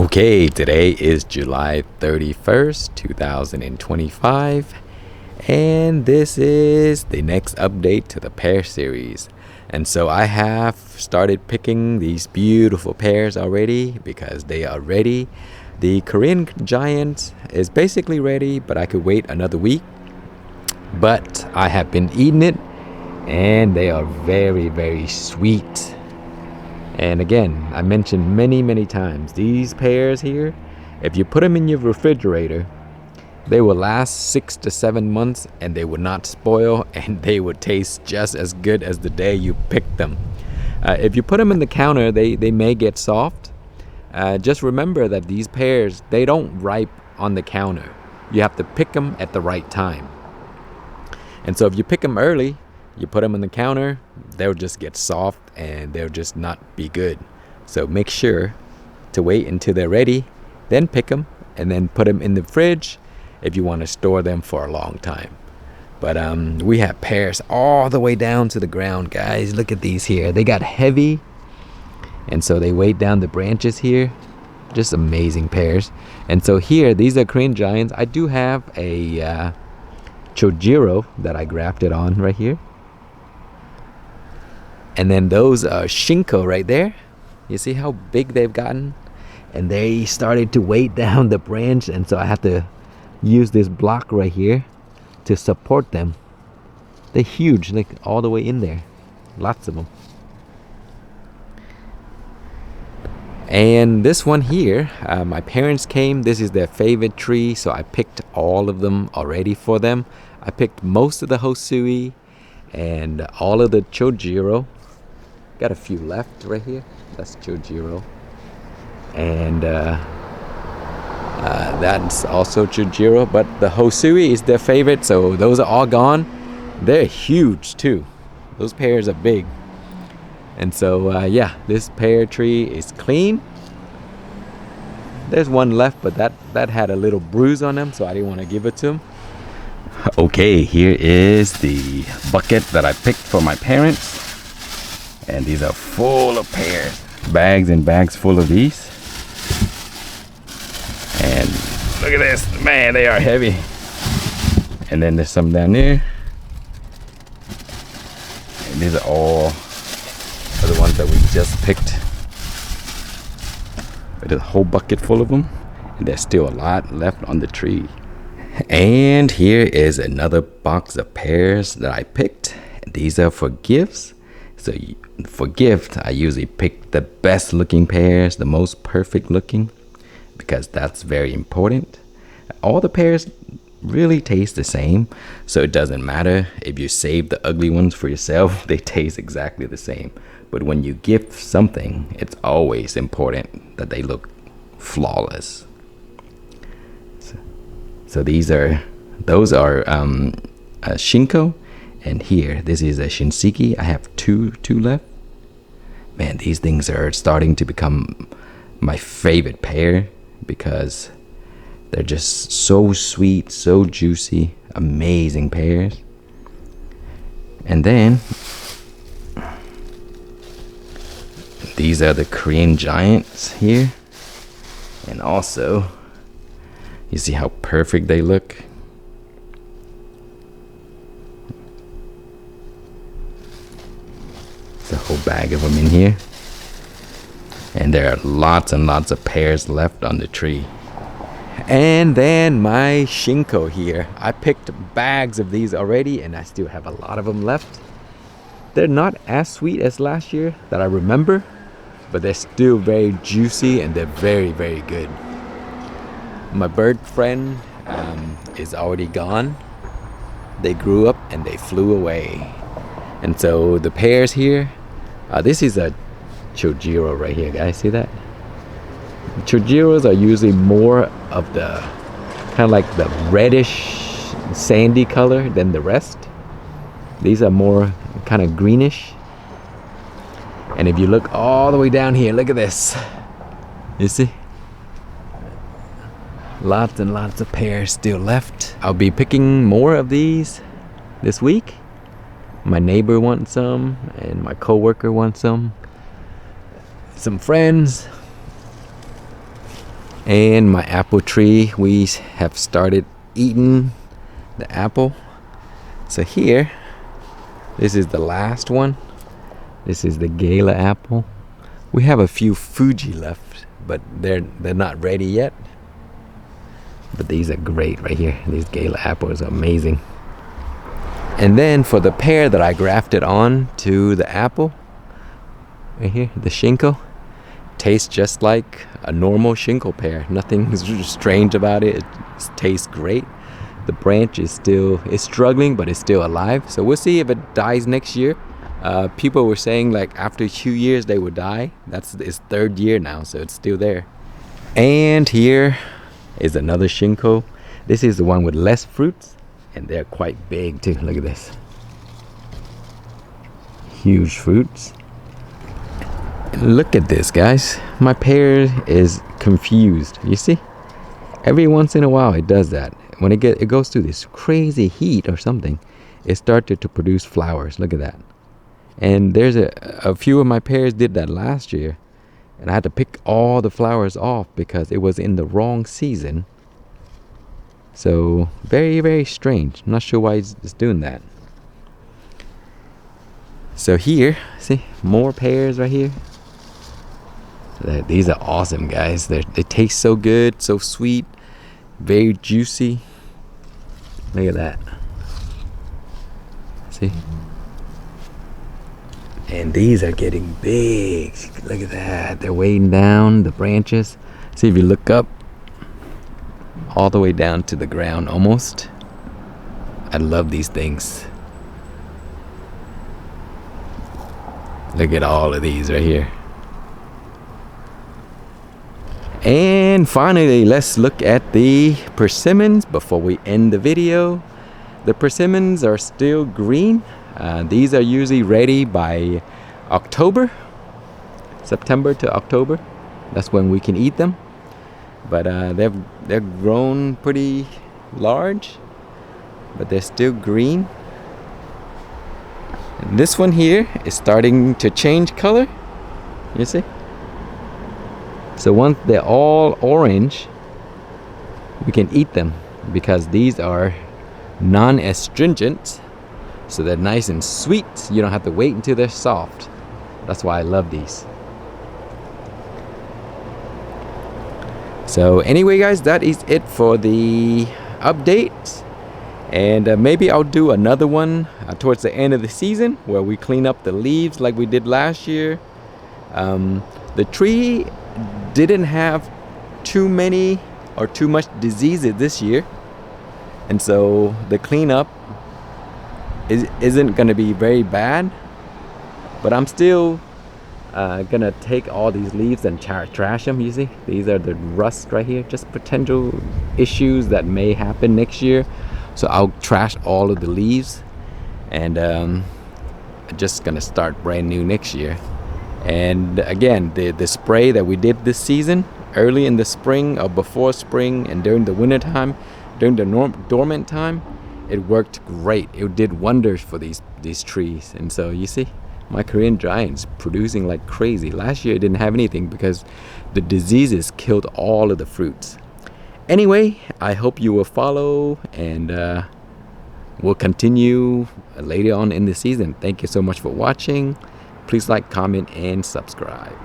Okay, today is July 31st, 2025, and this is the next update to the pear series. And so I have started picking these beautiful pears already because they are ready. The Korean giant is basically ready, but I could wait another week. But I have been eating it, and they are very, very sweet. And again, I mentioned many times, these pears here, if you put them in your refrigerator, they will last 6 to 7 months and they would not spoil, and they would taste just as good as the day you picked them. If you put them in the counter, they may get soft. Just remember that these pears, they don't ripe on the counter. You have to pick them at the right time. And so if you pick them early, you put them on the counter, they'll just get soft and they'll just not be good. So make sure to wait until they're ready, then pick them and then put them in the fridge if you want to store them for a long time. But we have pears all the way down to the ground, guys. Look at these here. They got heavy, and so they weighed down the branches here. Just amazing pears. And so here, these are Korean giants. I do have a Chojuro that I grafted on right here. And then those are Shinko right there. You see how big they've gotten? And they started to weight down the branch, and so I have to use this block right here to support them. They're huge, like all the way in there. Lots of them. And this one here, my parents came. This is their favorite tree, so I picked all of them already for them. I picked most of the Hosui and all of the Chojuro. Got a few left right here. That's Chojuro. And that's also Chojuro. But the Hosui is their favorite, so those are all gone. They're huge too. Those pears are big. And so, yeah, this pear tree is clean. There's one left, but that had a little bruise on them, so I didn't want to give it to him. Okay, here is the bucket that I picked for my parents. And these are full of pears. Bags and bags full of these. And look at this. Man, they are heavy. And then there's some down there. And these are all the ones that we just picked. There's a whole bucket full of them. And there's still a lot left on the tree. And here is another box of pears that I picked. These are for gifts. So for gift, I usually pick the best looking pears, the most perfect looking, because that's very important. All the pears really taste the same, so it doesn't matter if you save the ugly ones for yourself. They taste exactly the same. But when you gift something, it's always important that they look flawless. So those are Shinko, and here this is a Shinseiki. I have two left. Man, these things are starting to become my favorite pear because they're just so sweet, so juicy, amazing pears. And then these are the Korean giants here, and also you see how perfect they look. There's a whole bag of them in here. And there are lots and lots of pears left on the tree. And then my Shinko here. I picked bags of these already, and I still have a lot of them left. They're not as sweet as last year that I remember, but they're still very juicy and they're very, very good. My bird friend is already gone. They grew up and they flew away. And so the pears here, this is a Chojuro right here, guys. See that? Chojiros are usually more of the kind of like the reddish, sandy color than the rest. These are more kind of greenish. And if you look all the way down here, look at this. You see? Lots and lots of pears still left. I'll be picking more of these this week. My neighbor wants some, and my coworker wants some. Some friends. And my apple tree, we have started eating the apple. So here, this is the last one. This is the Gala apple. We have a few Fuji left, but they're not ready yet. But these are great right here. These Gala apples are amazing. And then for the pear that I grafted on to the apple, right here, the Shinko, tastes just like a normal Shinko pear. Nothing strange about it. It tastes great. The branch is struggling, but it's still alive. So we'll see if it dies next year. People were saying like after 2 years they would die. That's its 3rd year now, so it's still there. And here is another Shinko. This is the one with less fruits, and they're quite big too. Look at this. Huge fruits. Look at this, guys. My pear is confused. You see? Every once in a while it does that. When it goes through this crazy heat or something, it started to produce flowers. Look at that. And there's a few of my pears did that last year, and I had to pick all the flowers off because it was in the wrong season. So very, very strange. I'm not sure why it's doing that. So here, see, more pears right here. These are awesome, guys. They taste so good, so sweet, very juicy. Look at that. See? And these are getting big. Look at that. They're weighing down the branches. See, if you look up, all the way down to the ground almost. I love these things. Look at all of these right here. And finally, let's look at the persimmons before we end the video. The persimmons are still green. These are usually ready by October, September to October. That's when we can eat them. But they've grown pretty large, but they're still green. And this one here is starting to change color. You see? So once they're all orange, we can eat them because these are non-astringent. So they're nice and sweet. You don't have to wait until they're soft. That's why I love these. So anyway, guys, that is it for the update. And maybe I'll do another one towards the end of the season where we clean up the leaves like we did last year. The tree didn't have too many or too much diseases this year. And so the cleanup isn't going to be very bad. But I'm still gonna take all these leaves and trash them. You see, these are the rust right here, just potential issues that may happen next year. So I'll trash all of the leaves, and just gonna start brand new next year. And again, the spray that we did this season, early in the spring or before spring and during the winter time, during the dormant time, it worked great. It did wonders for these trees. And so you see, my Korean giant's producing like crazy. Last year it didn't have anything because the diseases killed all of the fruits. Anyway, I hope you will follow, and we'll continue later on in the season. Thank you so much for watching. Please like, comment, and subscribe.